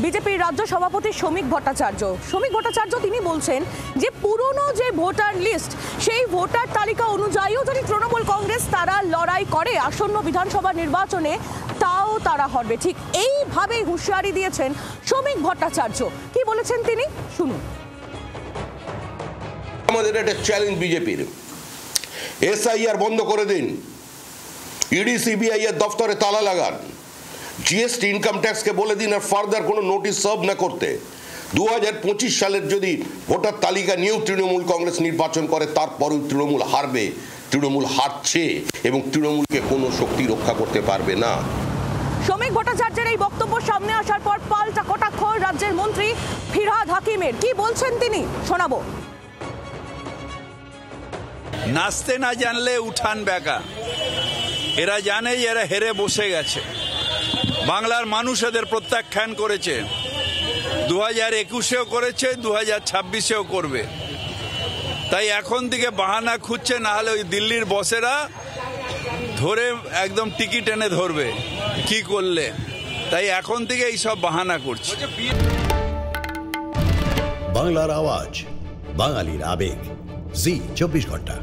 বিজেপির রাজ্য সভাপতি শ্রমিক ভট্টাচার্য। শ্রমিক ভট্টাচার্য তিনি বলছেন যে পুরনো যে ভোটার লিস্ট সেই ভোটার তালিকা অনুযায়ীও যদি তৃণমূল কংগ্রেস তারা লড়াই করে আসন্ন বিধানসভা নির্বাচনে তাও তারা হারবে। ঠিক এইভাবেই হুঁশিয়ারি দিয়েছেন শ্রমিক ভট্টাচার্য। কি বলেছেন তিনি শুনুন। আমাদের একটা চ্যালেঞ্জ বিজেপির, এসআইআর বন্ধ করে দিন, ইডি সিবিআই এর দফতরে তালা লাগান, জিএসটি ইনকাম ট্যাক্সকে বলে দিন আর ফার্দার কোনো নোটিশ সার্ভ না করতে। 2025 সালের যদি ভোটার তালিকা নিয়েও তৃণমূল কংগ্রেস নির্বাচন করে তারপরেও তৃণমূল হারবে। তৃণমূল হারছে এবং তৃণমূলকে কোনো শক্তি রক্ষা করতে পারবে না। শ্রমিক ভট্টাচার্যের এই বক্তব্য সামনে আসার পর পাল্টা কটাক্ষ রাজ্যের মন্ত্রী ফিরহাদ হাকিমের। কি বলছেন তিনি শোনাবো। নাচতে না জানলে উঠান বেকা। এরা জানে যে এরা হেরে বসে গেছে। বাংলার মানুষ এদের প্রত্যাখ্যান করেছে, 2021-এও করেছে, 2026-এও করবে। তাই এখন থেকে বাহানা খুঁজছে, না হলে ওই দিল্লির বসেরা ধরে একদম টিকিট এনে ধরবে কি করলে। তাই এখন থেকে এইসব বাহানা করছে। বাংলার আওয়াজ, বাঙালির আবেগ, জি 24 ঘন্টা।